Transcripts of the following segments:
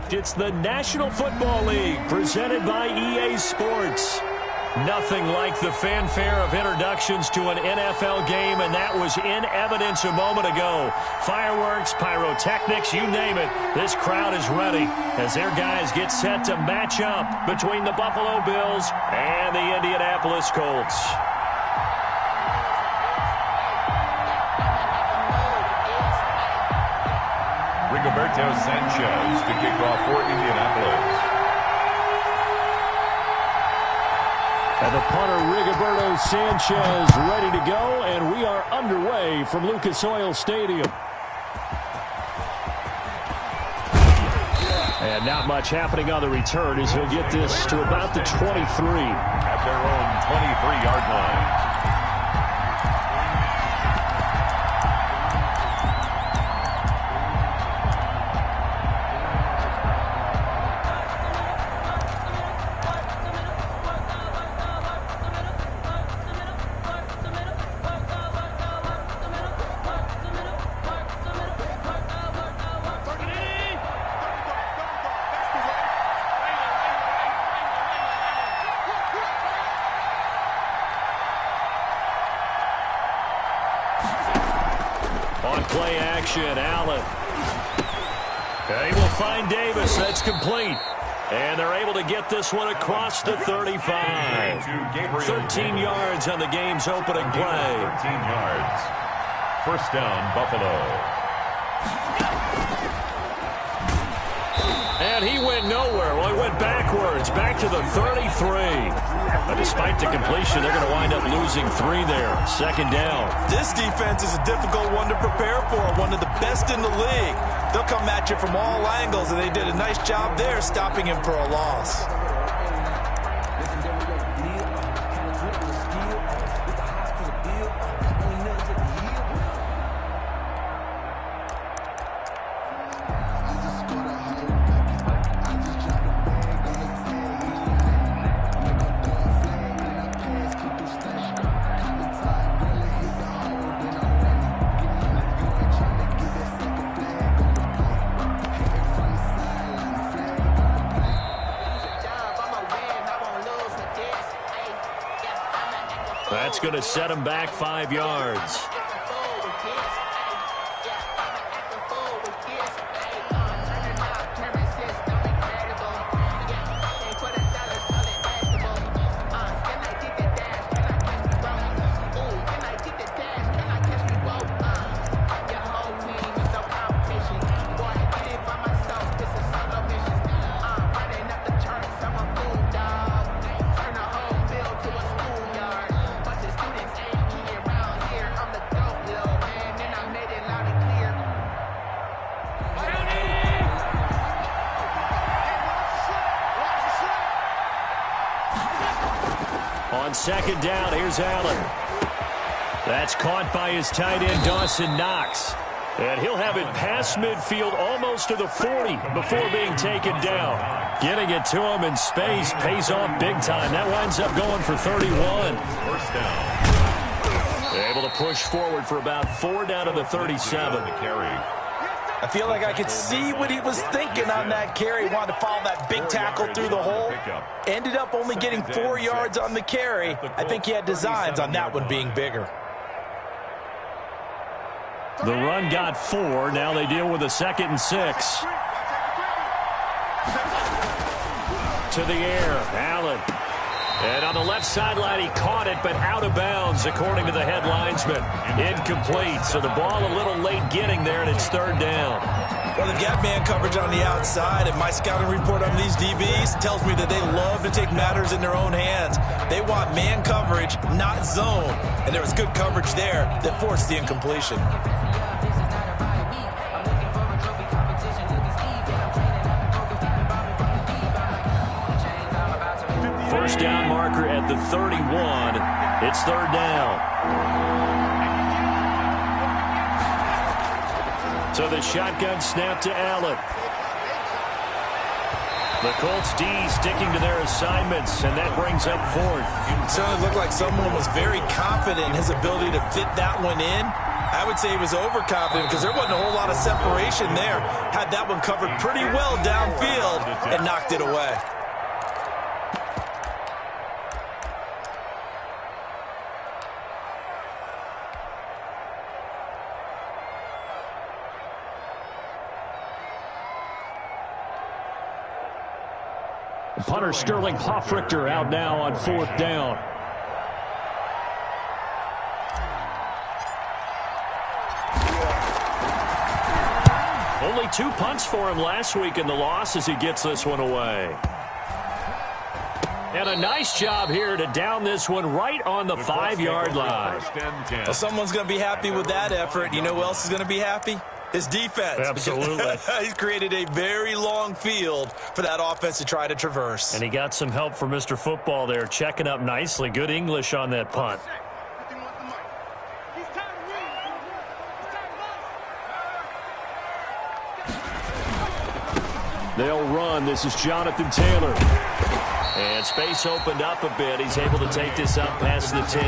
It's the National Football League presented by EA Sports. Nothing like the fanfare of introductions to an NFL game, and that was in evidence a moment ago. Fireworks, pyrotechnics, you name it. This crowd is ready as their guys get set to match up between the Buffalo Bills and the Indianapolis Colts. Rigoberto Sanchez to kick off for Indianapolis. And the punter, Rigoberto Sanchez, ready to go, and we are underway from Lucas Oil Stadium. And not much happening on the return as he'll get this to about the 23. At their own 23-yard line. On play action, Allen. They will find Davis. That's complete. And they're able to get this one across the 35. 13 yards on the game's opening play. 13 yards. First down, Buffalo. And he went nowhere. Well, he went backwards, back to the 33. But despite the completion, they're going to wind up losing 3 there. Second down. This defense is a difficult one to prepare for, one of the best in the league. They'll come at you from all angles, and they did a nice job there stopping him for a loss. That's going to set him back 5 yards. On second down, here's Allen. That's caught by his tight end, Dawson Knox. And he'll have it past midfield almost to the 40 before being taken down. Getting it to him in space pays off big time. That winds up going for 31. First down. Able to push forward for about 4 down to the 37. I feel like I could see what he was thinking on that carry. He wanted to follow that big tackle through the hole. Ended up only getting 4 yards on the carry. I think he had designs on that one being bigger. The run got 4. Now they deal with a 2nd and 6. To the air, Allen. And on the left sideline, he caught it, but out of bounds, according to the head linesman. Incomplete, so the ball a little late getting there, and it's 3rd down. Well, they've got man coverage on the outside, and my scouting report on these DBs tells me that they love to take matters in their own hands. They want man coverage, not zone. And there was good coverage there that forced the incompletion. First down marker at the 31. It's 3rd down. So the shotgun snap to Allen. The Colts D sticking to their assignments, and that brings up 4th. It certainly looked like someone was very confident in his ability to fit that one in. I would say he was overconfident because there wasn't a whole lot of separation there. Had that one covered pretty well downfield. knocked it away. Punter Sterling Hoffrichter out now on 4th down. Only 2 punts for him last week in the loss as he gets this one away. And a nice job here to down this one right on the 5-yard line. Well, someone's going to be happy with that effort. You know who else is going to be happy? His defense. Absolutely. He's created a very long field for that offense to try to traverse. And he got some help from Mr. Football there, checking up nicely. Good English on that punt. They'll run. This is Jonathan Taylor. And space opened up a bit. He's able to take this up past the 10.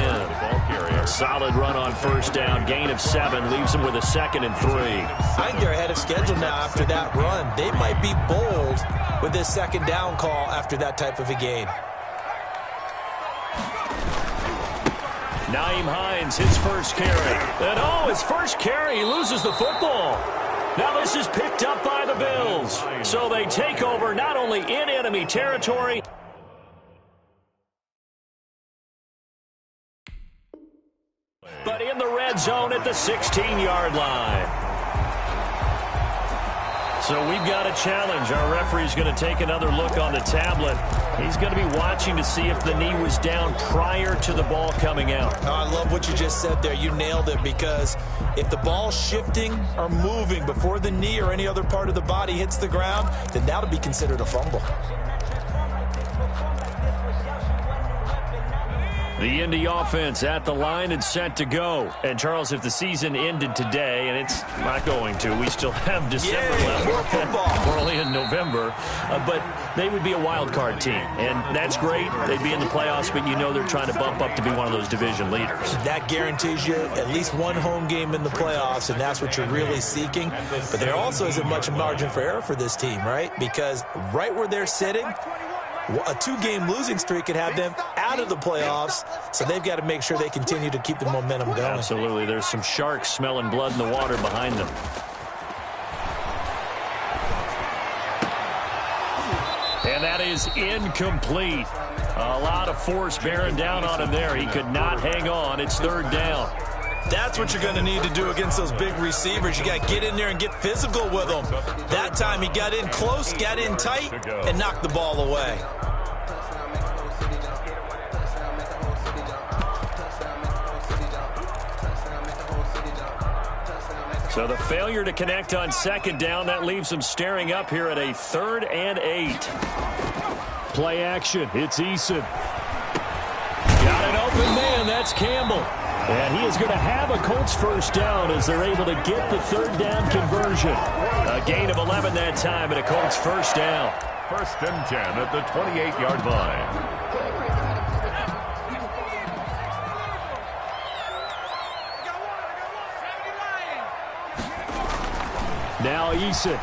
A solid run on 1st down. Gain of 7. Leaves him with a 2nd and 3. I think they're ahead of schedule now after that run. They might be bold with this 2nd down call after that type of a gain. Nyheim Hines, his first carry. And his first carry, he loses the football. Now this is picked up by the Bills. So they take over not only in enemy territory, but in the red zone at the 16-yard line. So we've got a challenge. Our referee's going to take another look on the tablet. He's going to be watching to see if the knee was down prior to the ball coming out. Oh, I love what you just said there. You nailed it, because if the ball's shifting or moving before the knee or any other part of the body hits the ground, then that'll be considered a fumble. The Indy offense at the line and set to go. And, Charles, if the season ended today, and it's not going to, we still have December left. More football. We're only in November. But they would be a wild card team. And that's great. They'd be in the playoffs, but you know they're trying to bump up to be one of those division leaders. That guarantees you at least one home game in the playoffs, and that's what you're really seeking. But there also isn't much margin for error for this team, right? Because right where they're sitting, a 2-game losing streak could have them out of the playoffs, so they've got to make sure they continue to keep the momentum going. Absolutely. There's some sharks smelling blood in the water behind them. And that is incomplete. A lot of force bearing down on him there. He could not hang on. It's 3rd down. That's what you're going to need to do against those big receivers. You got to get in there and get physical with them. That time he got in close, got in tight, and knocked the ball away. So the failure to connect on 2nd down, that leaves them staring up here at a 3rd and 8. Play action. It's Eason. Got an open man. That's Campbell. And he is going to have a Colts 1st down as they're able to get the 3rd down conversion. A gain of 11 that time and a Colts 1st down. 1st and 10 at the 28-yard line. Now Eason.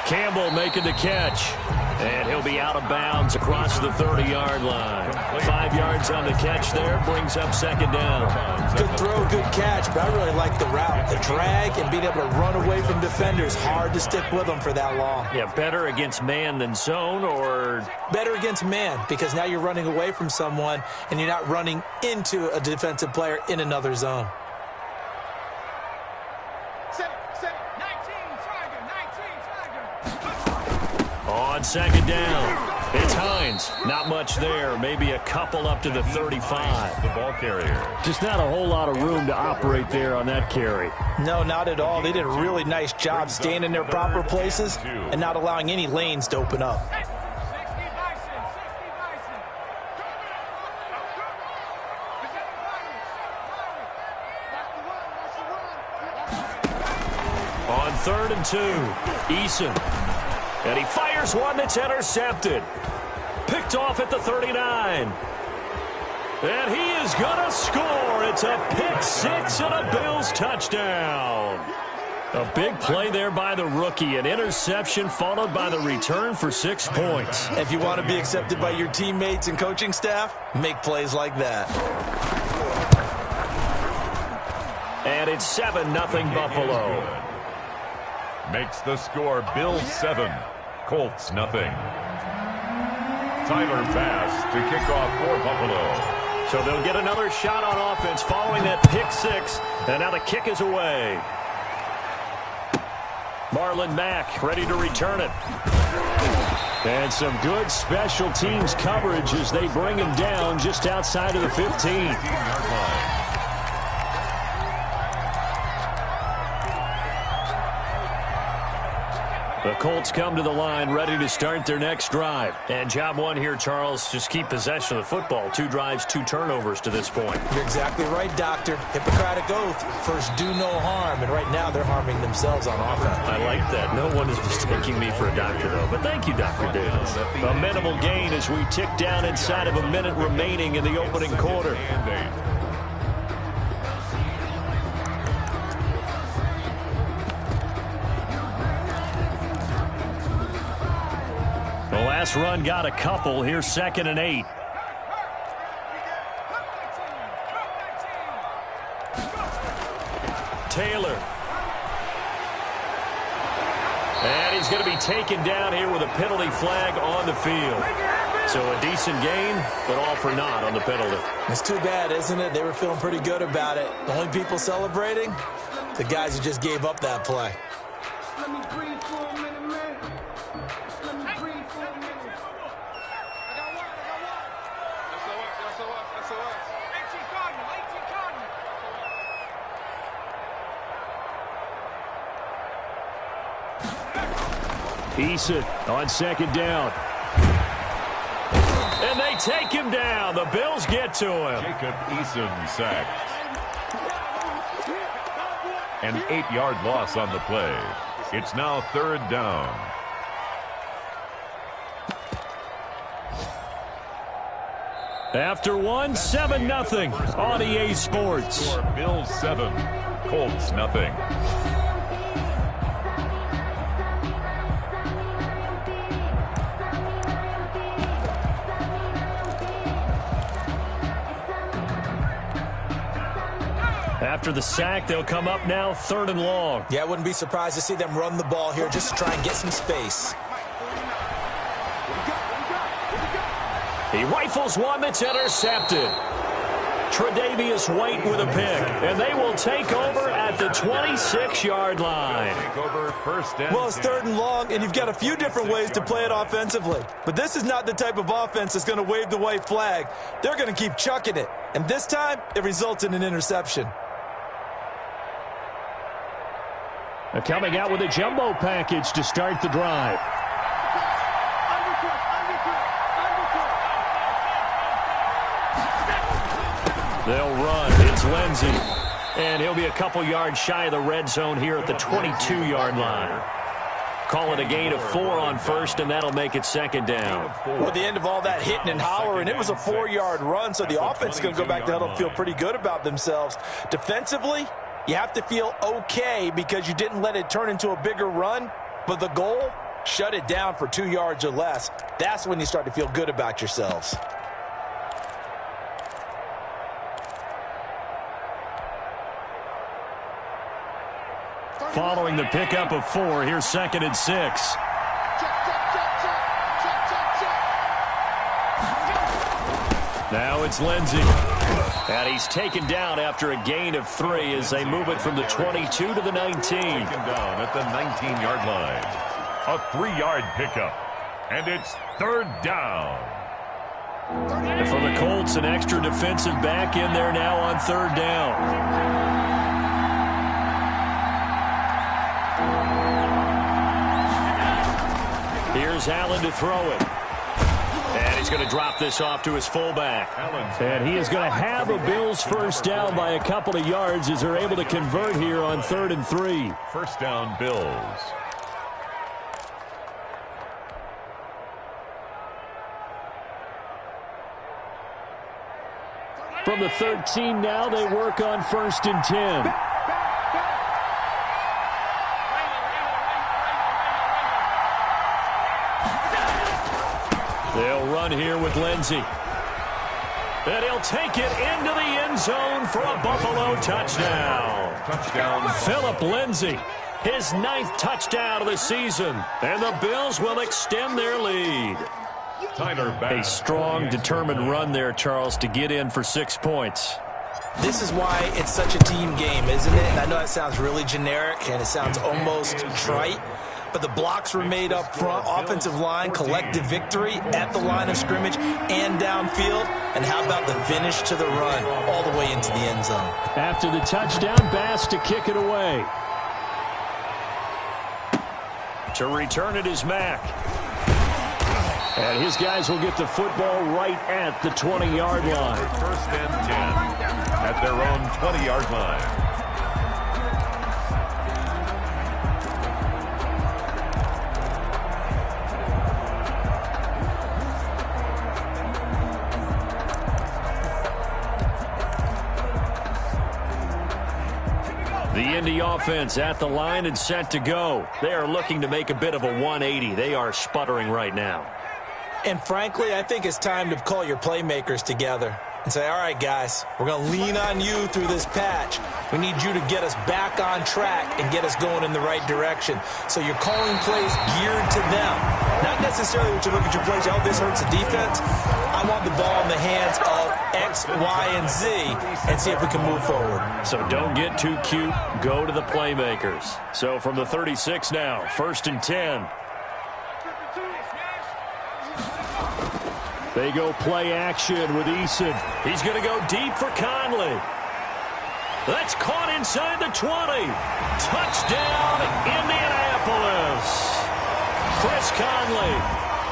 Campbell making the catch. And he'll be out of bounds across the 30-yard line. 5 yards on the catch there. Brings up 2nd down. Good throw, good catch, but I really like the route. The drag and being able to run away from defenders. Hard to stick with them for that long. Yeah, better against man than zone, or? Better against man, because now you're running away from someone and you're not running into a defensive player in another zone. On 2nd down, it's Hines. Not much there. Maybe a couple up to the 35. The ball carrier. Just not a whole lot of room to operate there on that carry. No, not at all. They did a really nice job staying in their proper places and not allowing any lanes to open up. On 3rd and 2, Eason. And he fires one that's intercepted. Picked off at the 39. And he is going to score. It's a pick 6 and a Bills touchdown. A big play there by the rookie. An interception followed by the return for 6 points. If you want to be accepted by your teammates and coaching staff, make plays like that. And it's 7-0 Buffalo. Makes the score Bills 7, Colts nothing. Tyler Bass to kick off for Buffalo. So they'll get another shot on offense following that pick 6. And now the kick is away. Marlon Mack ready to return it. And some good special teams coverage as they bring him down just outside of the 15. The Colts come to the line ready to start their next drive. And job one here, Charles, just keep possession of the football. 2 drives, 2 turnovers to this point. You're exactly right, Doctor. Hippocratic oath. First, do no harm. And right now, they're harming themselves on offense. I like that. No one is mistaking me for a doctor, though. But thank you, Dr. Davis. A minimal gain as we tick down inside of a minute remaining in the opening quarter. The last run got a couple. Here's 2nd and 8. Taylor. And he's going to be taken down here with a penalty flag on the field. So a decent gain, but all for naught on the penalty. It's too bad, isn't it? They were feeling pretty good about it. The only people celebrating? The guys who just gave up that play. Let me breathe for a minute, man. Let me breathe for a minute. I got one. That's us. 18 Cardinal. Eason on 2nd down. And they take him down. The Bills get to him. Jacob Eason sacked. An 8-yard loss on the play. It's now 3rd down. After one, 7-0 on EA Sports. Bills 7, Colts nothing. After the sack, they'll come up now 3rd and long. Yeah, I wouldn't be surprised to see them run the ball here just to try and get some space. He rifles one that's intercepted. Tre'Davious White with a pick. And they will take over at the 26-yard line. Well, it's 3rd and long, and you've got a few different ways to play it offensively. But this is not the type of offense that's going to wave the white flag. They're going to keep chucking it. And this time, it results in an interception. They're coming out with a jumbo package to start the drive. They'll run. It's Lindsey. And he'll be a couple yards shy of the red zone here at the 22-yard line. Call it a gain of 4 on 1st, and that'll make it 2nd down. Well, at the end of all that hitting and hollering, it was a 4-yard run, so the offense is going to go back to huddle and feel pretty good about themselves. Defensively, you have to feel okay because you didn't let it turn into a bigger run, but the goal, shut it down for 2 yards or less. That's when you start to feel good about yourselves. Following the pickup of 4, here's 2nd and 6. Now it's Lindsey. And he's taken down after a gain of 3 as they move it from the 22 to the 19. Taken down at the 19-yard line. A 3-yard pickup. And it's 3rd down. And for the Colts, an extra defensive back in there now on 3rd down. Here's Allen to throw it. And he's going to drop this off to his fullback. And he is going to have a Bills first down by a couple of yards as they're able to convert here on 3rd and 3. First down, Bills. From the 13 now, they work on 1st and 10. They'll run here with Lindsey. And he'll take it into the end zone for a Buffalo touchdown. Touchdown. Phillip Lindsey, his 9th touchdown of the season. And the Bills will extend their lead. A strong, determined run there, Charles, to get in for 6 points. This is why it's such a team game, isn't it? And I know that sounds really generic and it sounds almost trite, but the blocks were made up front, offensive line, collective victory at the line of scrimmage and downfield. And how about the finish to the run all the way into the end zone? After the touchdown, Bass to kick it away. To return it is Mack. And his guys will get the football right at the 20-yard line. First and 10 at their own 20-yard line. The Indy offense at the line and set to go. They are looking to make a bit of a 180. They are sputtering right now. And frankly, I think it's time to call your playmakers together and say, all right, guys, we're going to lean on you through this patch. We need you to get us back on track and get us going in the right direction. So you're calling plays geared to them. Not necessarily what you look at your plays, oh, this hurts the defense. I want the ball in the hands of X, Y, and Z and see if we can move forward. So don't get too cute. Go to the playmakers. So from the 36 now, 1st and 10. They go play action with Eason. He's going to go deep for Conley. That's caught inside the 20. Touchdown, Indianapolis. Chris Conley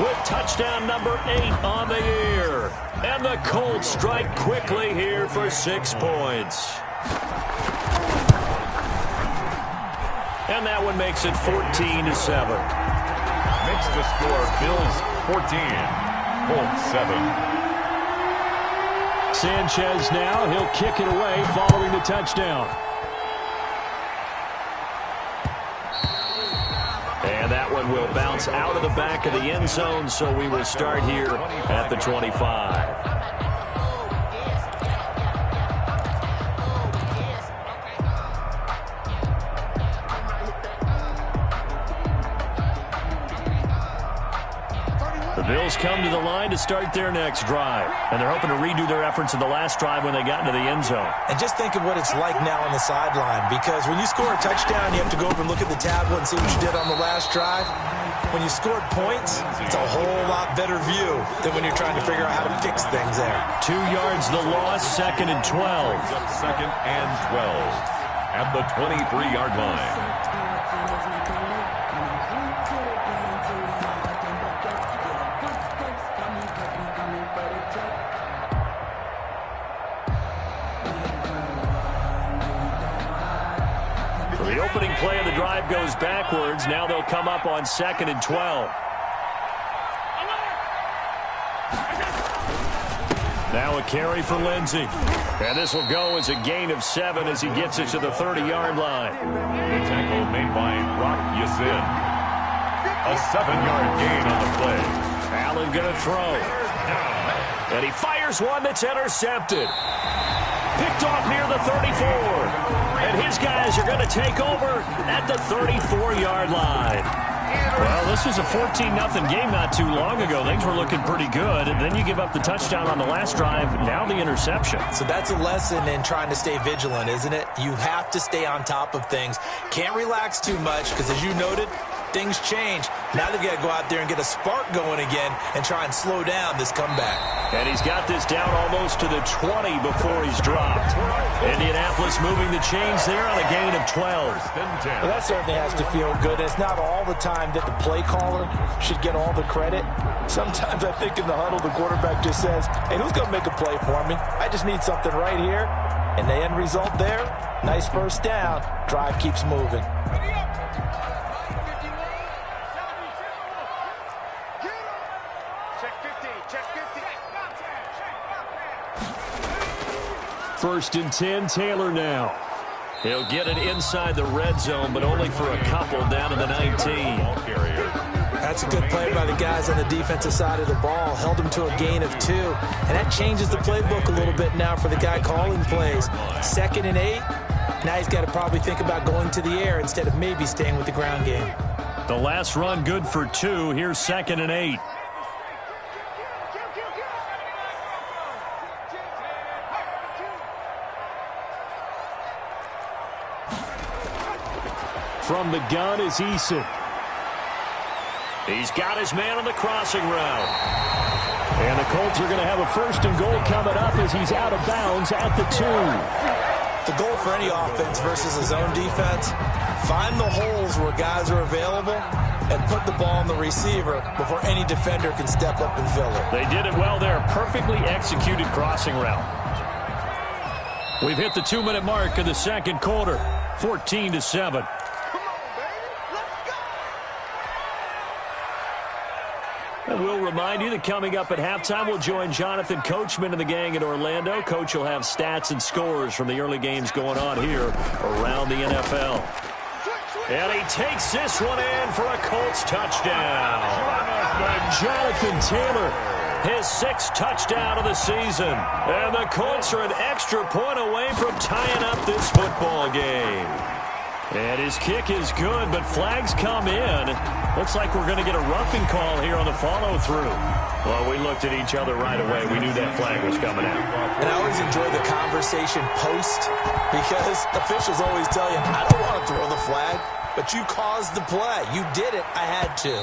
with touchdown number 8 on the year. And the Colts strike quickly here for 6 points. And that one makes it 14-7. Makes the score Bills 14. Colts 7. Sanchez now, he'll kick it away following the touchdown. And that one will bounce out of the back of the end zone, so we will start here at the 25. Bills come to the line to start their next drive. And they're hoping to redo their efforts in the last drive when they got into the end zone. And just think of what it's like now on the sideline. Because when you score a touchdown, you have to go over and look at the tablet and see what you did on the last drive. When you scored points, it's a whole lot better view than when you're trying to figure out how to fix things there. 2 yards the loss, 2nd and 12. 2nd and 12 at the 23-yard line. The opening play of the drive goes backwards. Now they'll come up on 2nd and 12. Now a carry for Lindsey. And this will go as a gain of 7 as he gets it to the 30-yard line. The tackle made by Brock Yassin. A 7-yard gain on the play. Allen going to throw. And he fires one that's intercepted. Picked off near the 34. And his guys are going to take over at the 34-yard line. Well, this was a 14-0 game not too long ago. Things were looking pretty good. And then you give up the touchdown on the last drive. Now the interception. So that's a lesson in trying to stay vigilant, isn't it? You have to stay on top of things. Can't relax too much because, as you noted, things change. Now they've got to go out there and get a spark going again and try and slow down this comeback. And he's got this down almost to the 20 before he's dropped. Indianapolis moving the chains there on a gain of 12. Well, that certainly has to feel good. It's not all the time that the play caller should get all the credit. Sometimes I think in the huddle the quarterback just says, hey, who's going to make a play for me? I just need something right here. And the end result there, nice first down. Drive keeps moving. First and 10, Taylor now. He'll get it inside the red zone, but only for a couple down to the 19. That's That's a good play by the guys on the defensive side of the ball. Held them to a gain of 2. And that changes the playbook a little bit now for the guy calling plays. 2nd and 8. Now he's got to probably think about going to the air instead of maybe staying with the ground game. The last run good for 2. Here's 2nd and 8. From the gun is Eason. He's got his man on the crossing route. And the Colts are going to have a 1st and goal coming up as he's out of bounds at the 2. The goal for any offense versus a zone defense, find the holes where guys are available and put the ball on the receiver before any defender can step up and fill it. They did it well there. Perfectly executed crossing route. We've hit the 2-minute mark of the 2nd quarter. 14-7. And we'll remind you that coming up at halftime, we'll join Jonathan Coachman and the gang in Orlando. Coach will have stats and scores from the early games going on here around the NFL. And he takes this one in for a Colts touchdown. Jonathan Taylor, his 6th touchdown of the season. And the Colts are an extra point away from tying up this football game. And his kick is good, but flags come in. Looks like we're going to get a roughing call here on the follow-through. Well, we looked at each other right away. We knew that flag was coming out. And I always enjoy the conversation post because officials always tell you, I don't want to throw the flag, but you caused the play. You did it. I had to.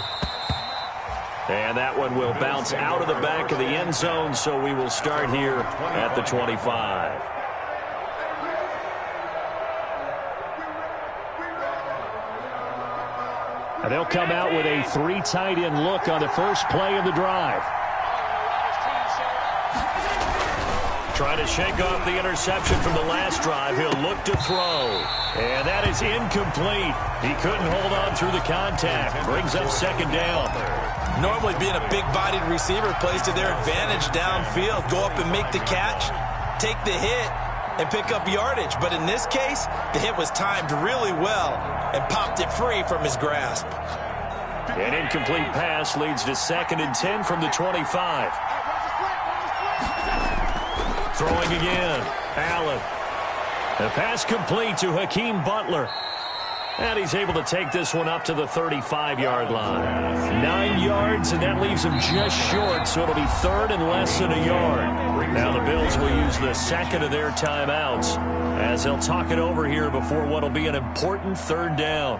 And that one will bounce out of the back of the end zone, so we will start here at the 25. And they'll come out with a 3 tight end look on the first play of the drive. Trying to shake off the interception from the last drive. He'll look to throw. And that is incomplete. He couldn't hold on through the contact. Brings up 2nd down. Normally being a big-bodied receiver plays to their advantage downfield. Go up and make the catch, take the hit, and pick up yardage. But in this case, the hit was timed really well and popped it free from his grasp. An incomplete pass leads to 2nd and 10 from the 25. Throwing again. Allen. The pass complete to Hakeem Butler. And he's able to take this one up to the 35-yard line. 9 yards, and that leaves him just short, so it'll be 3rd and less than a yard. Now the Bills will use the 2nd of their timeouts as they'll talk it over here before what will be an important 3rd down.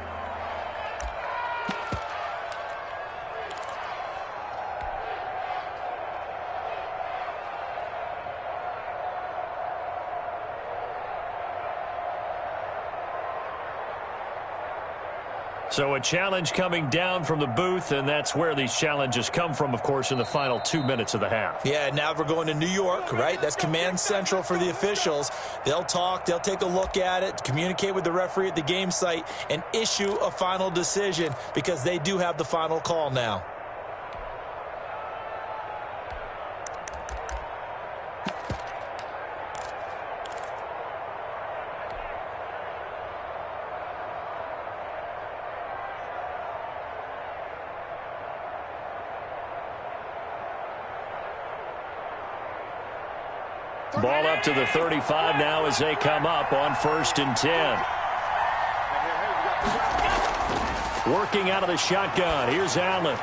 So a challenge coming down from the booth, and that's where these challenges come from, of course, in the final 2 minutes of the half. Yeah, now we're going to New York, right? That's command central for the officials. They'll talk, they'll take a look at it, communicate with the referee at the game site, and issue a final decision because they do have the final call now. Ball up to the 35 now as they come up on 1st and 10. Working out of the shotgun. Here's Allen.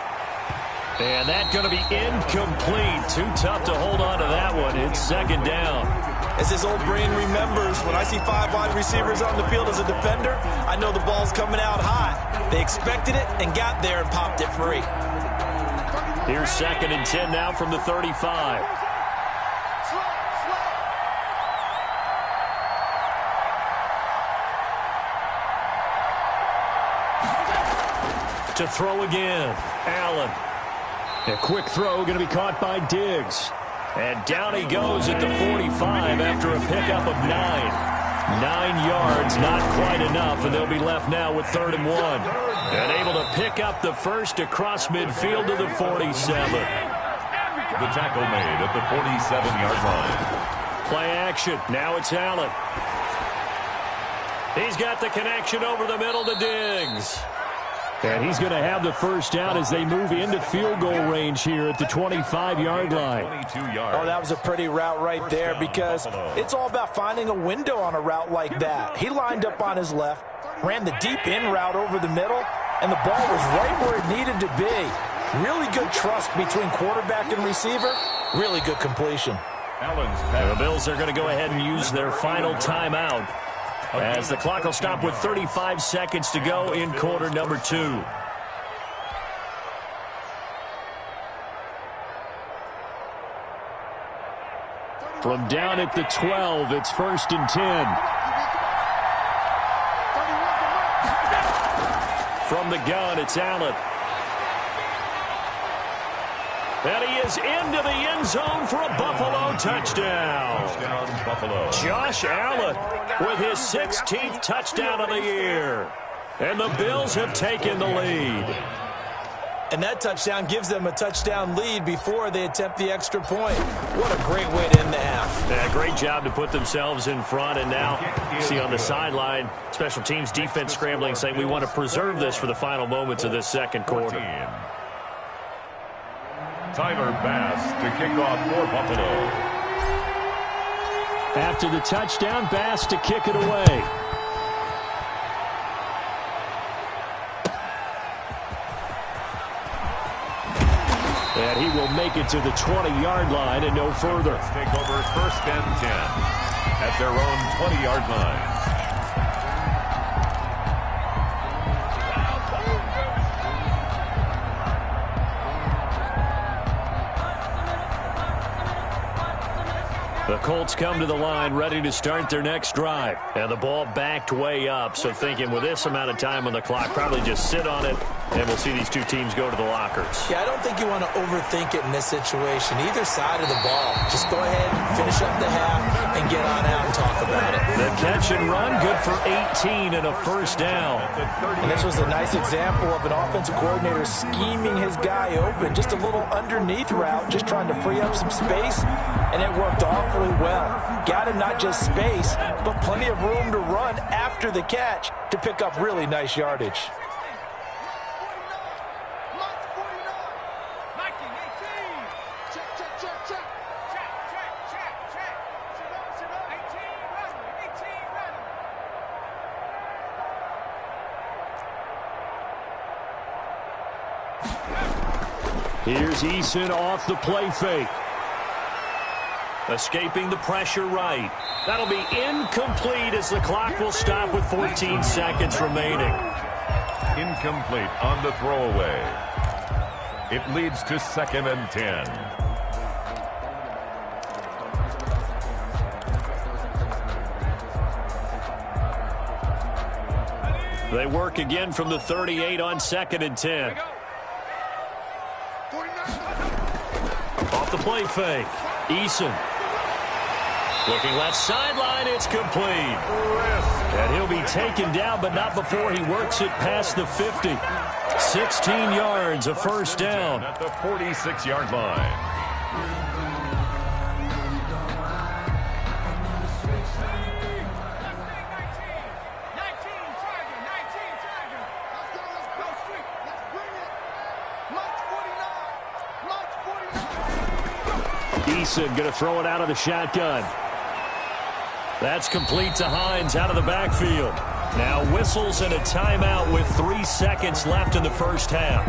And that's going to be incomplete. Too tough to hold on to that one. It's 2nd down. As his old brain remembers, when I see 5 wide receivers on the field as a defender, I know the ball's coming out high. They expected it and got there and popped it free. Here's 2nd and 10 now from the 35. To throw again. Allen. A quick throw going to be caught by Diggs. And down he goes at the 45 after a pickup of 9. 9 yards, not quite enough, and they'll be left now with 3rd and 1. And able to pick up the first across midfield to the 47. The tackle made at the 47-yard line. Play action. Now it's Allen. He's got the connection over the middle to Diggs. And he's going to have the first down as they move into field goal range here at the 25-yard line. Oh, that was a pretty route right there because it's all about finding a window on a route like that. He lined up on his left, ran the deep in route over the middle, and the ball was right where it needed to be. Really good trust between quarterback and receiver. Really good completion. The Bills are going to go ahead and use their final timeout as the clock will stop with 35 seconds to go in quarter number 2. From down at the 12, it's 1st and 10. From the gun, it's Allen. And he is into the end zone for a Buffalo touchdown. Josh Allen with his 16th touchdown of the year. And the Bills have taken the lead. And that touchdown gives them a touchdown lead before they attempt the extra point. What a great way to end the half. Yeah, great job to put themselves in front. And now, you see on the sideline, special teams defense scrambling, saying we want to preserve this for the final moments of this second quarter. Tyler Bass to kick off for Buffalo. After the touchdown, Bass to kick it away. And he will make it to the 20-yard line and no further. Let's take over 1st and 10 at their own 20-yard line. The Colts come to the line ready to start their next drive. And the ball backed way up. So thinking with this amount of time on the clock, probably just sit on it, and we'll see these two teams go to the lockers. Yeah, I don't think you want to overthink it in this situation. Either side of the ball. Just go ahead, finish up the half, and get on out and talk about it. The catch and run, good for 18 and a first down. And this was a nice example of an offensive coordinator scheming his guy open. Just a little underneath route, just trying to free up some space, and it worked awfully well. Got him not just space, but plenty of room to run after the catch to pick up really nice yardage. Here's Eason off the play fake. Escaping the pressure right. That'll be incomplete as the clock will stop with 14 seconds remaining. Incomplete on the throwaway. It leads to 2nd and 10. They work again from the 38 on 2nd and 10. Off the play fake. Eason. Looking left sideline, it's complete. And he'll be taken down, but not before he works it past the 50. 16 yards, a first down. At the 46-yard line. Eason going to throw it out of the shotgun. That's complete to Hines out of the backfield. Now whistles and a timeout with 3 seconds left in the first half.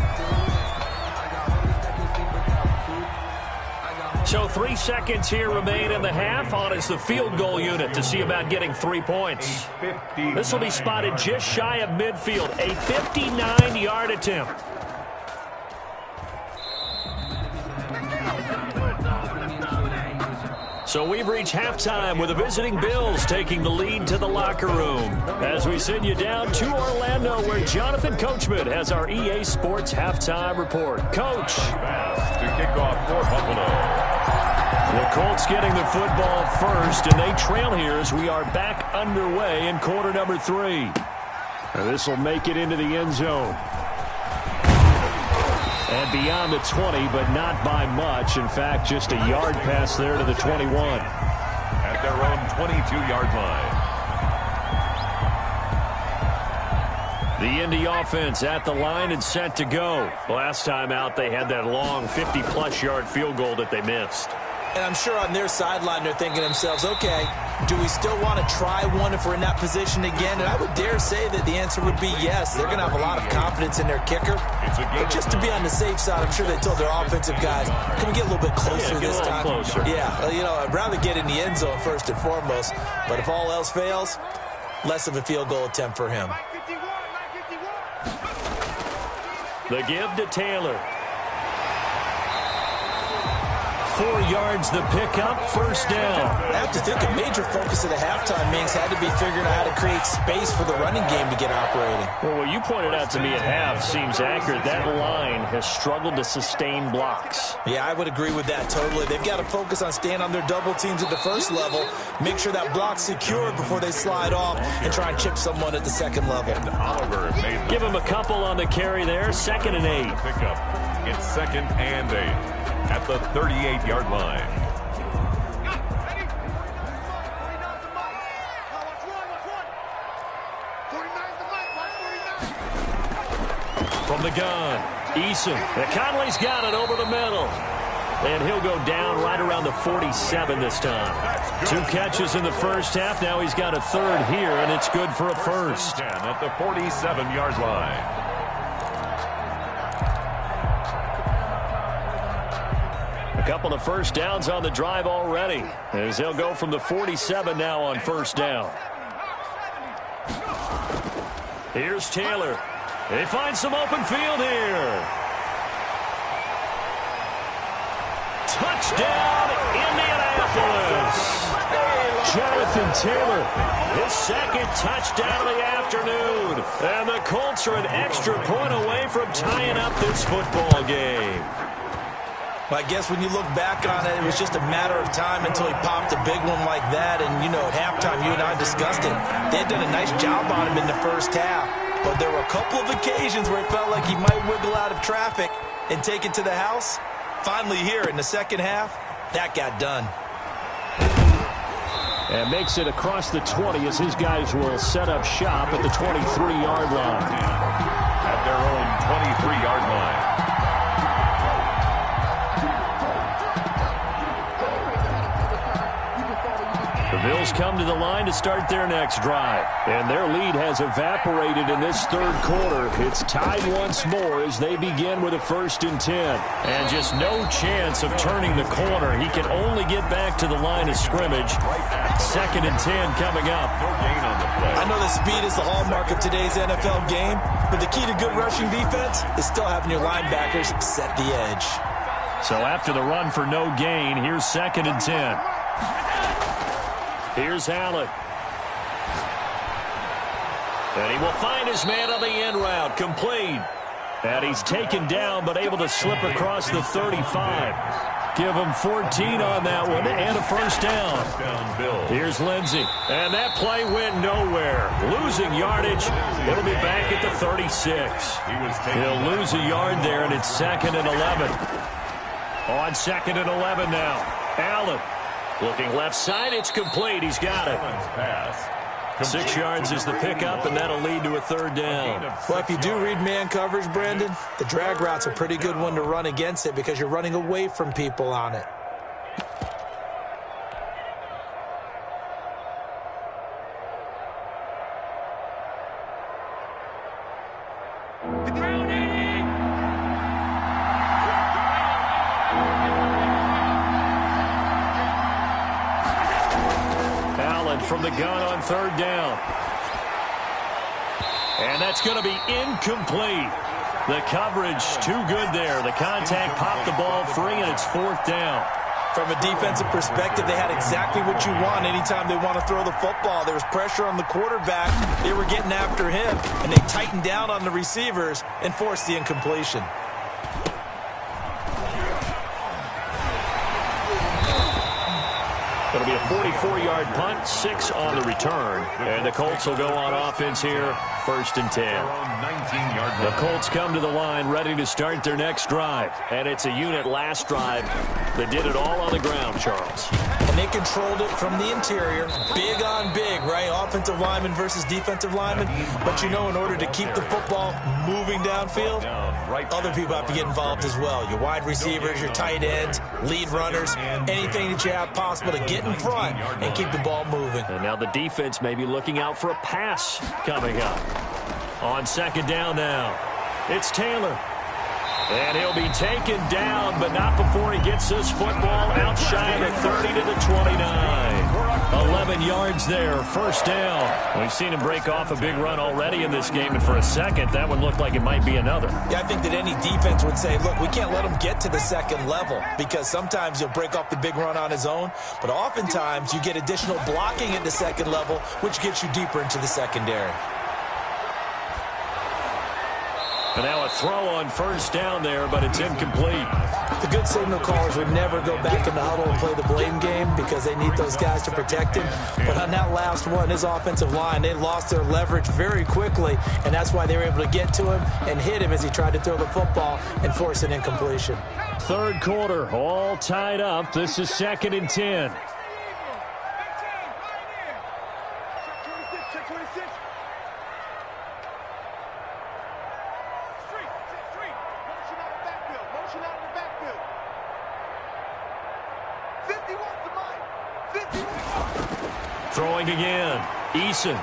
So 3 seconds here remain in the half. On is the field goal unit to see about getting 3 points. This will be spotted just shy of midfield. A 59-yard attempt. So we've reached halftime with the visiting Bills taking the lead to the locker room. As we send you down to Orlando, where Jonathan Coachman has our EA Sports halftime report. Coach. To kick off for Buffalo. The Colts getting the football first, and they trail here as we are back underway in quarter number 3. This will make it into the end zone. And beyond the 20, but not by much. In fact, just a yard pass there to the 21. At their own 22-yard line. The Indy offense at the line and set to go. Last time out, they had that long 50-plus yard field goal that they missed. And I'm sure on their sideline they're thinking to themselves, okay, do we still want to try one if we're in that position again? And I would dare say that the answer would be yes. They're going to have a lot of confidence in their kicker. But just to be on the safe side, I'm sure they told their offensive guys, can we get a little bit closer this time? Closer. Yeah, you know, I'd rather get in the end zone first and foremost. But if all else fails, less of a field goal attempt for him. The give to Taylor. 4 yards the pickup, first down. I have to think a major focus of the halftime, Minks, had to be figuring out how to create space for the running game to get operating. Well, what you pointed out to me at half seems accurate. That line has struggled to sustain blocks. Yeah, I would agree with that totally. They've got to focus on staying on their double teams at the first level, make sure that block's secure before they slide off, and try and chip someone at the second level. Give him a couple on the carry there, 2nd and 8. Pickup. It's 2nd and 8. At the 38-yard line. From the gun, Eason. Conley's got it over the middle. And he'll go down right around the 47 this time. 2 catches in the first half. Now he's got a 3rd here, and it's good for a first. At the 47-yard line. A couple of first downs on the drive already, as they'll go from the 47 now on first down. Here's Taylor. They find some open field here. Touchdown, Indianapolis. Jonathan Taylor, his 2nd touchdown of the afternoon. And the Colts are an extra point away from tying up this football game. Well, I guess when you look back on it, it was just a matter of time until he popped a big one like that. And, you know, at halftime, you and I discussed it. They had done a nice job on him in the first half. But there were a couple of occasions where it felt like he might wiggle out of traffic and take it to the house. Finally here in the second half, that got done. And makes it across the 20 as his guys will set up shop at the 23-yard line. At their own 23-yard line. The Bills come to the line to start their next drive. And their lead has evaporated in this 3rd quarter. It's tied once more as they begin with a 1st and 10. And just no chance of turning the corner. He can only get back to the line of scrimmage. 2nd and 10 coming up. I know that speed is the hallmark of today's NFL game, but the key to good rushing defense is still having your linebackers set the edge. So after the run for no gain, here's 2nd and 10. Here's Allen. And he will find his man on the end route. Complete. And he's taken down, but able to slip across the 35. Give him 14 on that one and a first down. Here's Lindsey. And that play went nowhere. Losing yardage. It'll be back at the 36. He'll lose a yard there, and it's 2nd and 11. On 2nd and 11 now. Allen. Looking left side, it's complete. He's got it. 6 yards is the pickup, and that'll lead to a 3rd down. Well, if you do read man coverage, Brandon, the drag route's a pretty good one to run against it because you're running away from people on it. From the gun on 3rd down. And that's going to be incomplete. The coverage too good there. The contact popped the ball free, and it's 4th down. From a defensive perspective, they had exactly what you want anytime they want to throw the football. There was pressure on the quarterback. They were getting after him, and they tightened down on the receivers and forced the incompletion. It'll be a 44-yard punt, 6 on the return. And the Colts will go on offense here, 1st and 10. The Colts come to the line ready to start their next drive. And it's a unit last drive that did it all on the ground, Charles. And they controlled it from the interior. Big on big, right? Offensive lineman versus defensive lineman. But you know, in order to keep the football moving downfield, other people have to get involved as well. Your wide receivers, your tight ends, lead runners, anything that you have possible to get in front and keep the ball moving. And now the defense may be looking out for a pass coming up. On 2nd down now, it's Taylor. And he'll be taken down, but not before he gets this football out shy of the 30 to the 29. 11 yards there, 1st down. We've seen him break off a big run already in this game, and for a second, that one looked like it might be another. Yeah, I think that any defense would say, look, we can't let him get to the 2nd level, because sometimes he'll break off the big run on his own, but oftentimes you get additional blocking at the 2nd level, which gets you deeper into the secondary. And now a throw on 1st down there, but it's incomplete. The good signal callers would never go back in the huddle and play the blame game because they need those guys to protect him. But on that last one, his offensive line, they lost their leverage very quickly, and that's why they were able to get to him and hit him as he tried to throw the football and force an incompletion. 3rd quarter, all tied up. This is 2nd and 10. Throwing again, Eason.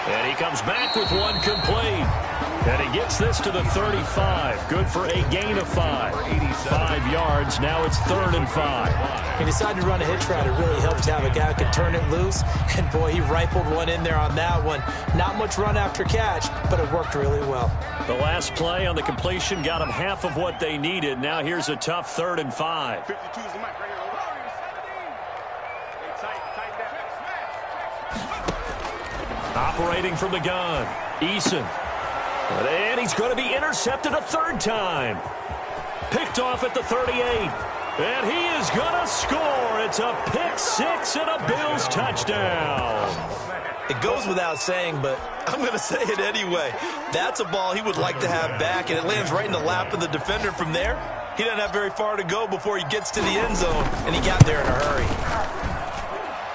And he comes back with one complete. And he gets this to the 35. Good for a gain of 5. 5 yards. Now it's 3rd and 5. He decided to run a hitch route. It really helped to have a guy who could turn it loose. And, boy, he rifled one in there on that one. Not much run after catch, but it worked really well. The last play on the completion got them half of what they needed. Now here's a tough 3rd and 5. 52's the mic right here. Operating from the gun, Eason. And he's going to be intercepted a 3rd time. Picked off at the 38. And he is going to score. It's a pick 6 and a Bills touchdown. It goes without saying, but I'm going to say it anyway. That's a ball he would like to have back, and it lands right in the lap of the defender from there. He doesn't have very far to go before he gets to the end zone, and he got there in a hurry.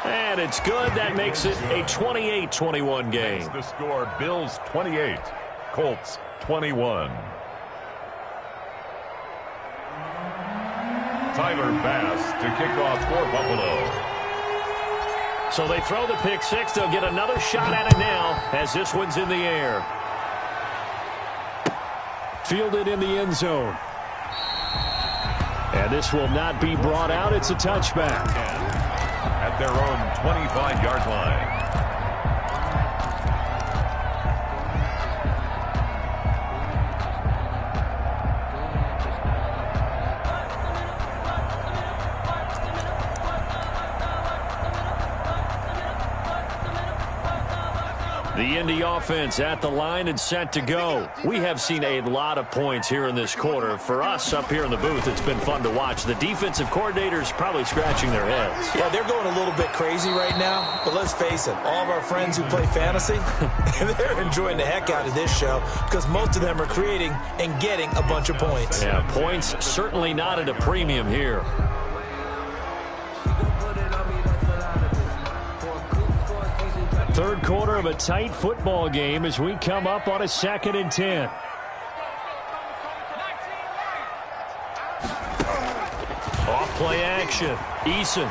And it's good. That makes it a 28-21 game. The score, Bills 28, Colts 21. Tyler Bass to kick off for Buffalo. So they throw the pick 6. They'll get another shot at it now as this one's in the air. Fielded in the end zone. And this will not be brought out. It's a touchback. At their own 25-yard line. The Indy offense at the line and set to go. We have seen a lot of points here in this quarter. For us up here in the booth, it's been fun to watch. The defensive coordinators probably scratching their heads. Yeah, they're going a little bit crazy right now. But let's face it, all of our friends who play fantasy, they're enjoying the heck out of this show because most of them are creating and getting a bunch of points. Yeah, points certainly not at a premium here. Third quarter of a tight football game as we come up on a 2nd and 10. Off play action. Eason.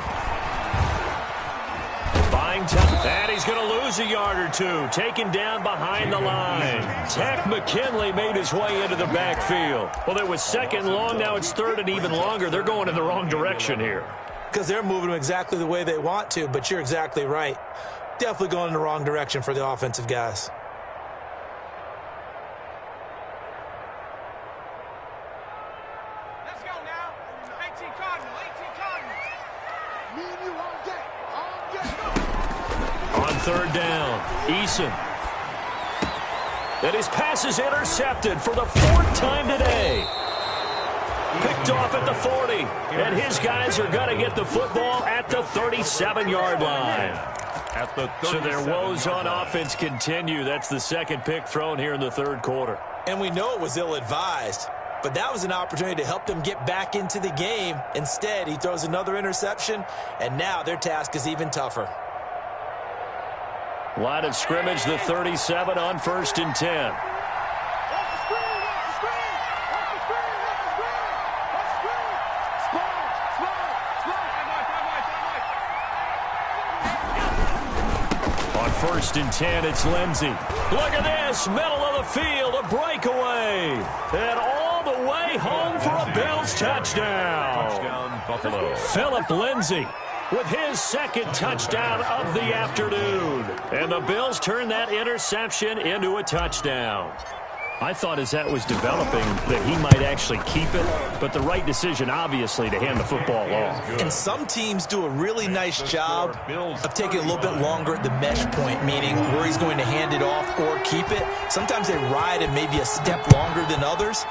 Buying time. And he's going to lose a yard or two. Taken down behind the line. Tech McKinley made his way into the backfield. Well, it was 2nd and long. Now it's 3rd and even longer. They're going in the wrong direction here. Because they're moving exactly the way they want to, but you're exactly right. Definitely going in the wrong direction for the offensive guys. Let's go now. 18 Cardinal, 18 Cardinal. Me and you all day. On 3rd down, Eason. And his pass is intercepted for the 4th time today. Picked picked off at the 40. And his guys are going to get the football at the 37-yard line. So their woes on offense continue. That's the second pick thrown here in the third quarter. And we know it was ill-advised, but that was an opportunity to help them get back into the game. Instead, he throws another interception, and now their task is even tougher. Line of scrimmage, the 37 on 1st and 10. On 1st and 10, it's Lindsey. Look at this, middle of the field, a breakaway. And all the way home for a Bills touchdown. Touchdown, Buffalo. Philip Lindsey with his second touchdown of the afternoon. And the Bills turn that interception into a touchdown. I thought as that was developing that he might actually keep it, but the right decision, obviously, to hand the football off. And some teams do a really nice job of taking a little bit longer at the mesh point, meaning where he's going to hand it off or keep it. Sometimes they ride it maybe a step longer than others.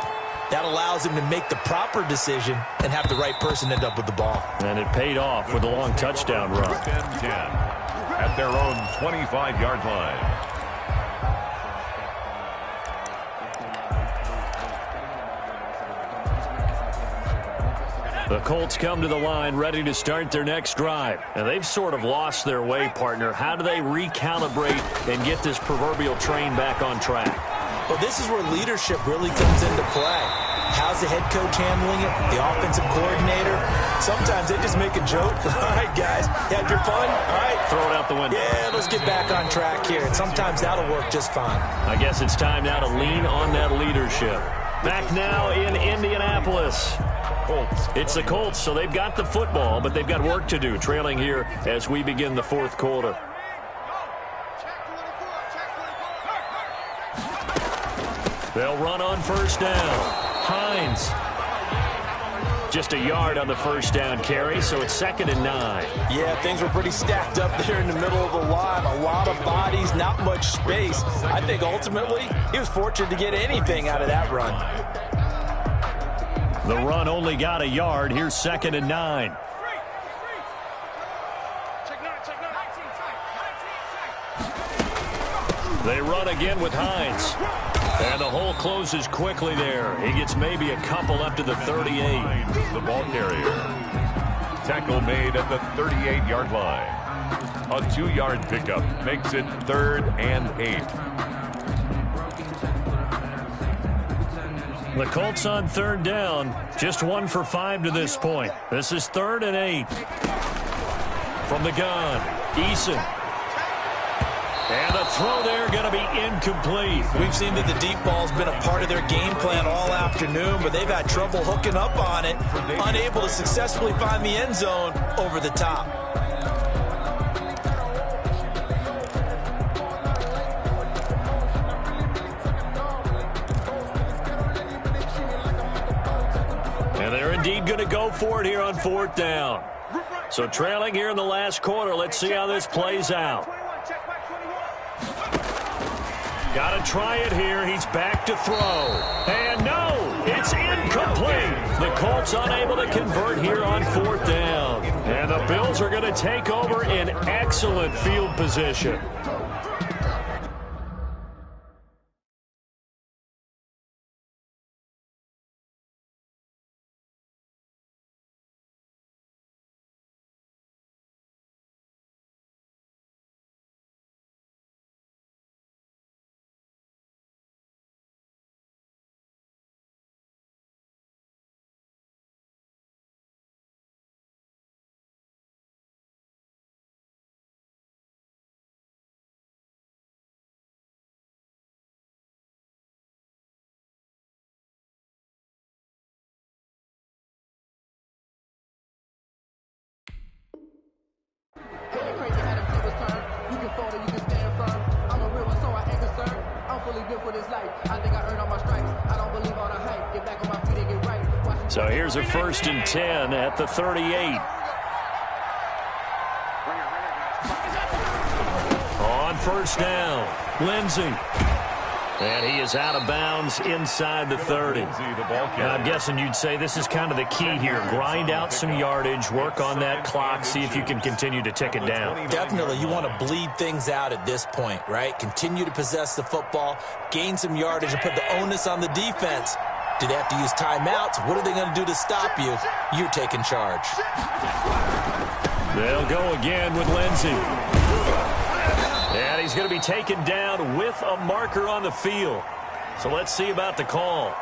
That allows him to make the proper decision and have the right person end up with the ball. And it paid off with a long touchdown run. 10-10 at their own 25-yard line. The Colts come to the line ready to start their next drive. And they've sort of lost their way, partner. How do they recalibrate and get this proverbial train back on track? Well, this is where leadership really comes into play. How's the head coach handling it? The offensive coordinator? Sometimes they just make a joke. All right, guys, you had your fun? All right. Throw it out the window. Yeah, let's get back on track here. And sometimes that'll work just fine. I guess it's time now to lean on that leadership. Back now in Indianapolis. Colts. It's the Colts, so they've got the football, but they've got work to do, trailing here as we begin the fourth quarter. They'll run on first down. Hines. Just a yard on the first down carry, so it's 2nd and 9. Yeah, things were pretty stacked up there in the middle of the line. A lot of bodies, not much space. I think ultimately he was fortunate to get anything out of that run. The run only got a yard. Here's 2nd and 9. They run again with Hines. And the hole closes quickly there. He gets maybe a couple up to the 38. The ball carrier. Tackle made at the 38-yard line. A 2-yard pickup makes it 3rd and 8. The Colts on 3rd down. Just 1 for 5 to this point. This is 3rd and 8. From the gun, Eason. And the throw there going to be incomplete. We've seen that the deep ball's been a part of their game plan all afternoon, but they've had trouble hooking up on it, unable to successfully find the end zone over the top. And they're indeed going to go for it here on 4th down. So trailing here in the last quarter, let's see how this plays out. Got to try it here. He's back to throw. And no, it's incomplete. The Colts unable to convert here on 4th down. And the Bills are going to take over in excellent field position. So here's a 1st and 10 at the 38. On 1st down, Lindsey. And he is out of bounds inside the 30. Now, I'm guessing you'd say this is kind of the key here. Grind out some yardage, work on that clock, see if you can continue to tick it down. Definitely. You want to bleed things out at this point, right? Continue to possess the football, gain some yardage, and put the onus on the defense. Do they have to use timeouts? What are they going to do to stop you? You're taking charge. They'll go again with Lindsey. And he's going to be taken down with a marker on the field. So let's see about the call.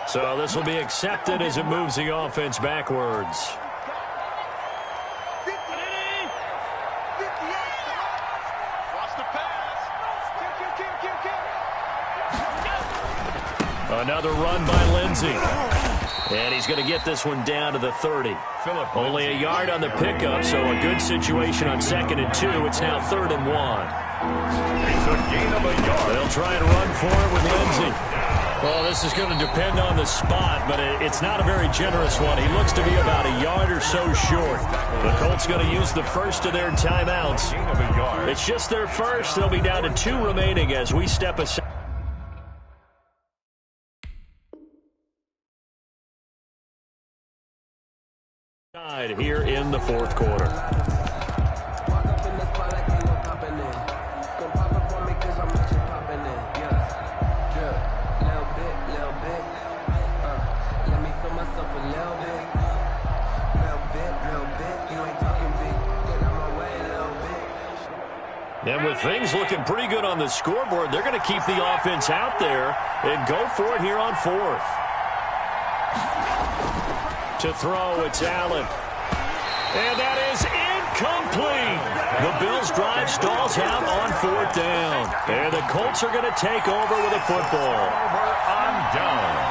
So this will be accepted as it moves the offense backwards. Another run by Lindsey. And he's going to get this one down to the 30. Only a yard on the pickup, so a good situation on 2nd and 2. It's now 3rd and 1. It's a gain of a yard. They'll try and run for it with Lindsey. Well, this is going to depend on the spot, but it's not a very generous one. He looks to be about a yard or so short. The Colts going to use the first of their timeouts. It's just their first. They'll be down to 2 remaining as we step aside. Here in the 4th quarter. And with things looking pretty good on the scoreboard, they're going to keep the offense out there and go for it here on 4th. To throw, it's Allen. And that is incomplete. The Bills' drive stalls out on 4th down. And the Colts are going to take over with a football. On downs.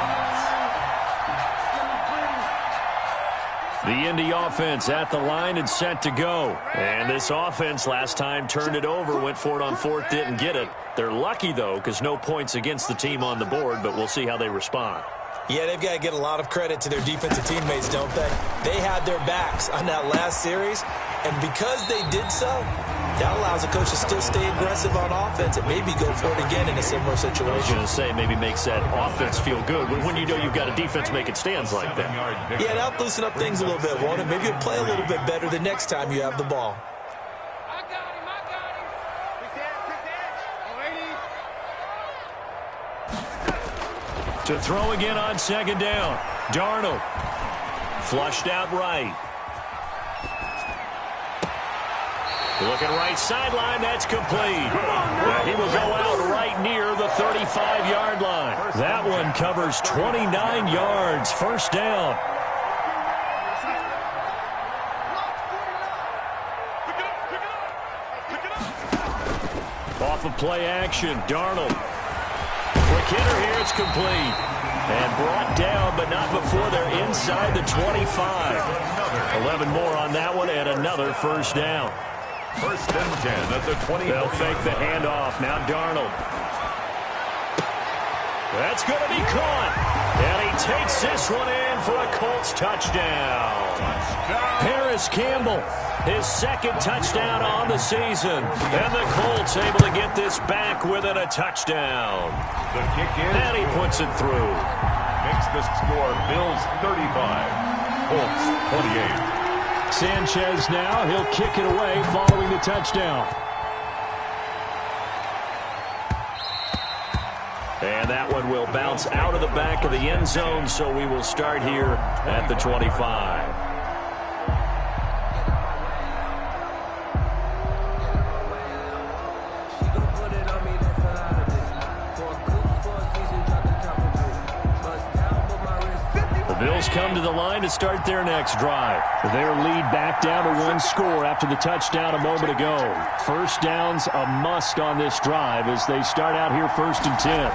The Indy offense at the line and set to go. And this offense last time turned it over, went for it on 4th, didn't get it. They're lucky, though, because no points against the team on the board, but we'll see how they respond. Yeah, they've got to get a lot of credit to their defensive teammates, don't they? They had their backs on that last series, and because they did so, that allows the coach to still stay aggressive on offense and maybe go for it again in a similar situation. I was going to say maybe makes that offense feel good when you know you've got a defense making stands like that. Yeah, that'll loosen up things a little bit, won't it? Maybe you'll play a little bit better the next time you have the ball. To throw again on 2nd down. Darnold. Flushed out right. Looking right sideline. That's complete. He will go out right near the 35-yard line. That one covers 29 yards. 1st down. Off of play action. Darnold. Quick hitter here, it's complete. And brought down, but not before they're inside the 25. 11 more on that one, and another 1st down. 1st and 10 at the 20. They'll fake the handoff. Now Darnold. That's going to be caught. And he takes this one in for a Colts touchdown. Paris Campbell, his 2nd touchdown on the season. And the Colts able to get this back within a touchdown. The kick in. And he puts it through. Makes the score Bills 35, Colts 28. Sanchez now, he'll kick it away following the touchdown. And that one will bounce out of the back of the end zone, so we will start here at the 25. Bills come to the line to start their next drive. Their lead back down to 1 score after the touchdown a moment ago. 1st down's a must on this drive as they start out here 1st and 10.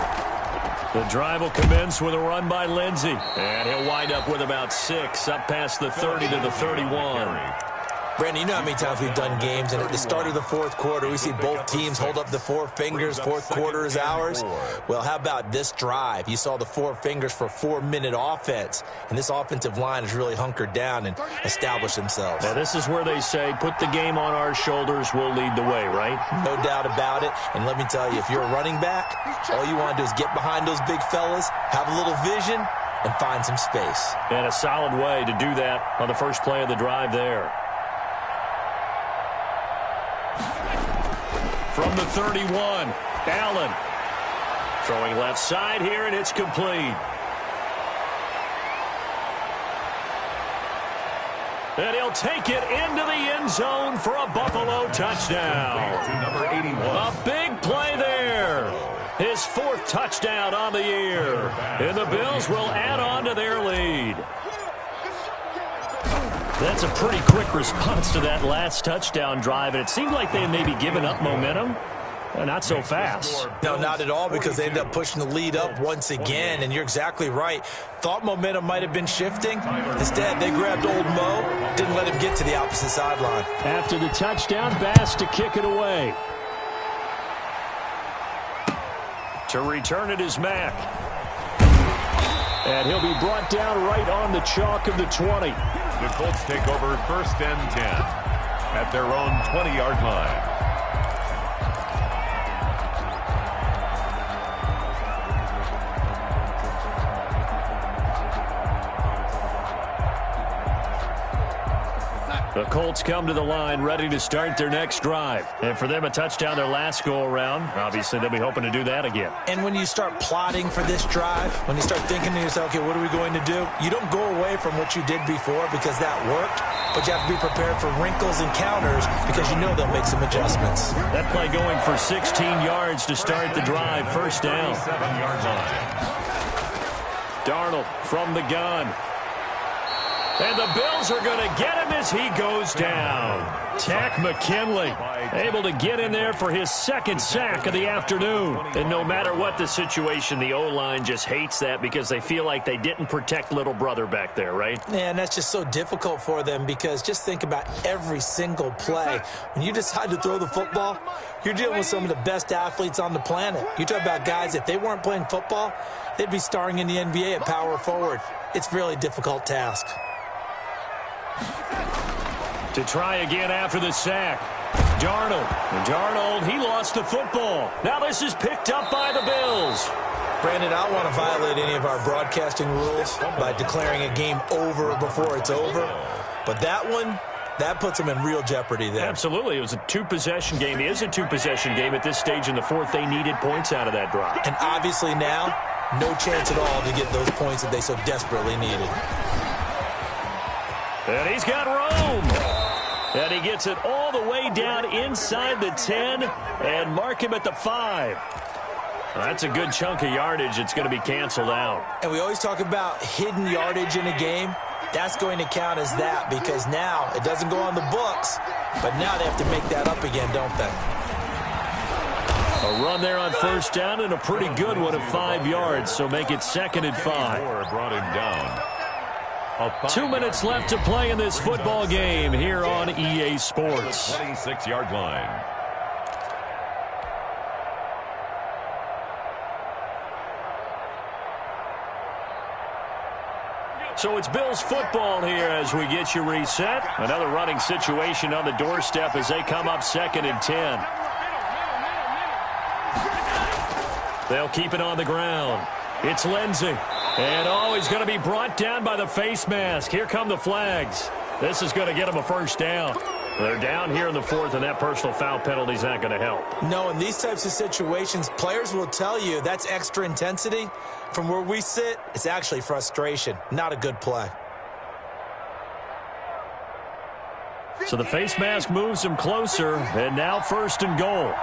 The drive will commence with a run by Lindsey. And he'll wind up with about 6 up past the 30 to the 31. Brandon, you know how many times we've done games, and at the start of the fourth quarter, we see both teams hold up the four fingers, fourth quarter is ours. Well, how about this drive? You saw the four fingers for a 4-minute offense, and this offensive line has really hunkered down and established themselves. Now, this is where they say, put the game on our shoulders, we'll lead the way, right? No doubt about it, and let me tell you, if you're a running back, all you want to do is get behind those big fellas, have a little vision, and find some space. And a solid way to do that on the first play of the drive there. From the 31, Allen. Throwing left side here, and it's complete. And he'll take it into the end zone for a Buffalo touchdown. Number 81. A big play there. His fourth touchdown on the year. And the Bills will add on to their lead. That's a pretty quick response to that last touchdown drive, and it seemed like they had maybe given up momentum. Not so fast. No, not at all, because they ended up pushing the lead up once again, and you're exactly right. Thought momentum might have been shifting. Instead, they grabbed old Mo, didn't let him get to the opposite sideline. After the touchdown, Bass to kick it away. To return it is Mack. And he'll be brought down right on the chalk of the 20. The Colts take over 1st and 10 at their own 20-yard line. The Colts come to the line ready to start their next drive. And for them, a touchdown their last go-around. Obviously, they'll be hoping to do that again. And when you start plotting for this drive, when you start thinking to yourself, okay, what are we going to do? You don't go away from what you did before because that worked, but you have to be prepared for wrinkles and counters because you know they'll make some adjustments. That play going for 16 yards to start the drive. First down. 7-yard line. Darnold from the gun. And the Bills are going to get him as he goes down. Tack McKinley able to get in there for his second sack of the afternoon. And no matter what the situation, the O-line just hates that because they feel like they didn't protect little brother back there, right? Yeah, and that's just so difficult for them because just think about every single play. When you decide to throw the football, you're dealing with some of the best athletes on the planet. You talk about guys, if they weren't playing football, they'd be starring in the NBA at power forward. It's a really difficult task. To try again after the sack. Darnold, he lost the football. Now this is picked up by the Bills. Brandon, I don't want to violate any of our broadcasting rules by declaring a game over before it's over. But that one, that puts them in real jeopardy there. Absolutely. It was a two-possession game. It is a two-possession game at this stage in the fourth. They needed points out of that drive. And obviously now, no chance at all to get those points that they so desperately needed. And he's got room. And he gets it all the way down inside the 10 and mark him at the 5. Well, that's a good chunk of yardage. It's going to be canceled out. And we always talk about hidden yardage in a game. That's going to count as that because now it doesn't go on the books, but now they have to make that up again, don't they? A run there on first down and a pretty good one of 5 yards, so make it 2nd and 5. Brought him down. 2 minutes left to play in this football game here on EA Sports. 26-yard line. So it's Bills football here as we get you reset. Another running situation on the doorstep as they come up 2nd and 10. They'll keep it on the ground. It's Lindsey. And, he's going to be brought down by the face mask. Here come the flags. This is going to get him a first down. They're down here in the 4th, and that personal foul penalty is not going to help. No, in these types of situations, players will tell you that's extra intensity. From where we sit, it's actually frustration. Not a good play. So the face mask moves him closer, and now 1st and goal.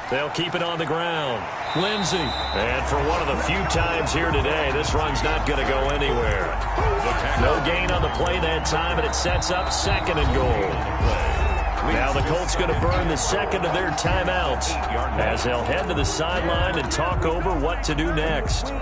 They'll keep it on the ground. Lindsey. And for one of the few times here today, this run's not going to go anywhere. No gain on the play that time, and it sets up 2nd and goal. Now the Colts going to burn the second of their timeouts as they'll head to the sideline and talk over what to do next.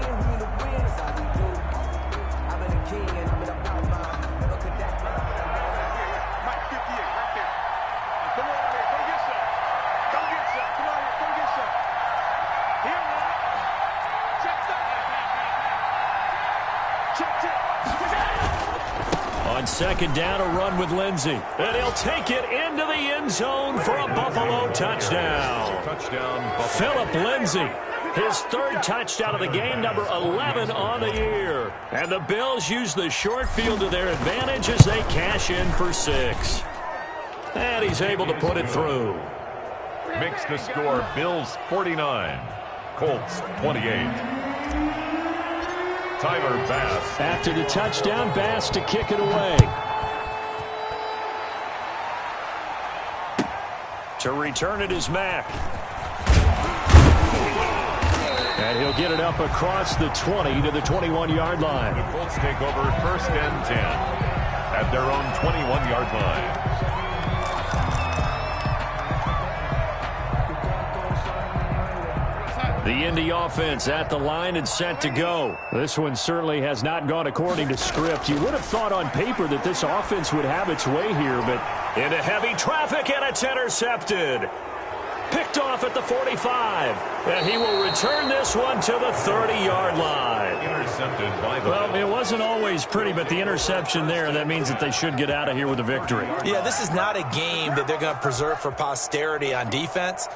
On second down, a run with Lindsey. And he'll take it into the end zone for a Buffalo touchdown. Philip Lindsey, his third touchdown of the game, number 11 on the year. And the Bills use the short field to their advantage as they cash in for 6. And he's able to put it through. Makes the score Bills 49, Colts 28. Tyler Bass. After the touchdown, Bass to kick it away. To return it is Mack. And he'll get it up across the 20 to the 21-yard line. The Colts take over 1st and 10 at their own 21-yard line. The Indy offense at the line and set to go. This one certainly has not gone according to script. You would have thought on paper that this offense would have its way here, but into heavy traffic, and it's intercepted. Picked off at the 45, and he will return this one to the 30-yard line. Intercepted by the Well, it wasn't always pretty, but the interception there, that means that they should get out of here with a victory. Yeah, this is not a game that they're going to preserve for posterity on defense.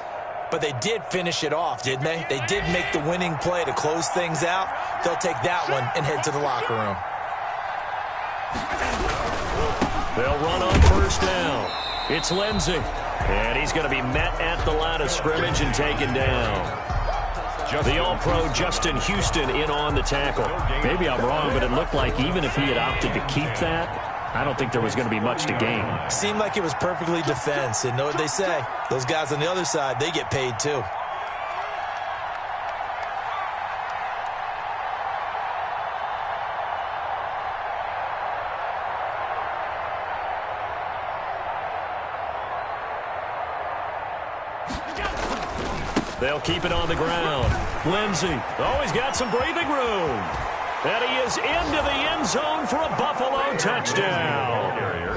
But they did finish it off, didn't they? They did make the winning play to close things out. They'll take that one and head to the locker room. They'll run on 1st down. It's Lindsey. And he's going to be met at the line of scrimmage and taken down. The All-Pro Justin Houston in on the tackle. Maybe I'm wrong, but it looked like even if he had opted to keep that, I don't think there was going to be much to gain. Seemed like it was perfectly defense. And know what they say? Those guys on the other side, they get paid too. They'll keep it on the ground. Lindsey, he's got some breathing room. And he is into the end zone for a Buffalo touchdown.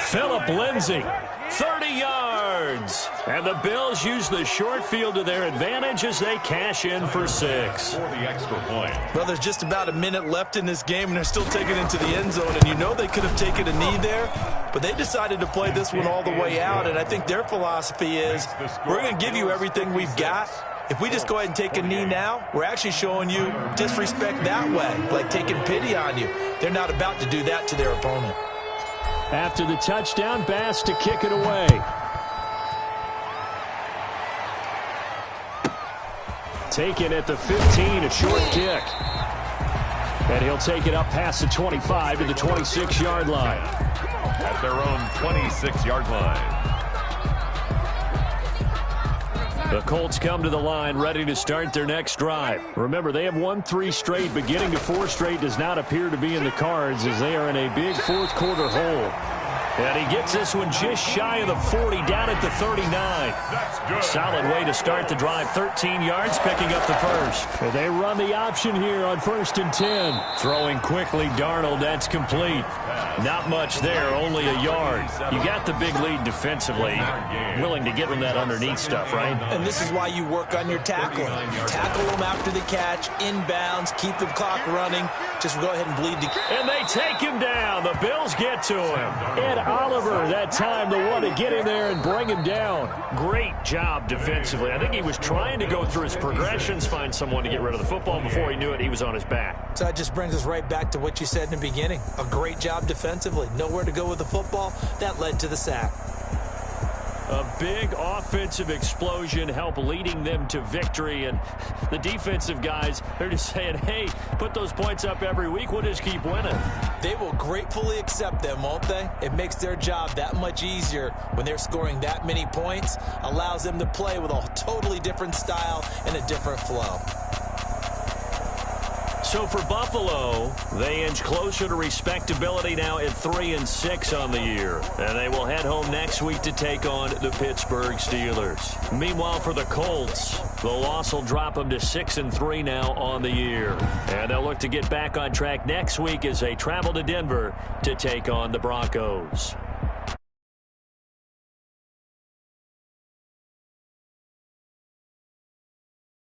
Philip Lindsey, 30 yards. And the Bills use the short field to their advantage as they cash in for 6. For the extra point. Well, there's just about a minute left in this game, and they're still taking it into the end zone. And you know they could have taken a knee there, but they decided to play this one all the way out. And I think their philosophy is, we're going to give you everything we've got. If we just go ahead and take a knee now, we're actually showing you disrespect that way, like taking pity on you. They're not about to do that to their opponent. After the touchdown, Bass to kick it away. Taken at the 15, a short kick. And he'll take it up past the 25 to the 26-yard line. At their own 26-yard line. The Colts come to the line ready to start their next drive. Remember, they have won 3 straight, but getting to 4 straight does not appear to be in the cards as they are in a big fourth-quarter hole. And he gets this one just shy of the 40, down at the 39. That's good. Solid way to start the drive. 13 yards, picking up the first. And they run the option here on 1st and 10. Throwing quickly, Darnold, that's complete. Not much there, only a yard. You got the big lead defensively. Willing to give them that underneath stuff, right? And this is why you work on your tackling. Tackle them after the catch, inbounds, keep the clock running. Just go ahead and bleed. And they take him down. The Bills get to him. Ed Oliver, that time, the one to get in there and bring him down. Great job defensively. I think he was trying to go through his progressions, find someone to get rid of the football. Before he knew it, he was on his back. So that just brings us right back to what you said in the beginning. A great job defensively. Nowhere to go with the football. That led to the sack. A big offensive explosion helped leading them to victory. And the defensive guys, they're just saying, hey, put those points up every week. We'll just keep winning. They will gratefully accept them, won't they? It makes their job that much easier when they're scoring that many points. Allows them to play with a totally different style and a different flow. So for Buffalo, they inch closer to respectability now at 3-6 on the year. And they will head home next week to take on the Pittsburgh Steelers. Meanwhile, for the Colts, the loss will drop them to 6-3 now on the year. And they'll look to get back on track next week as they travel to Denver to take on the Broncos.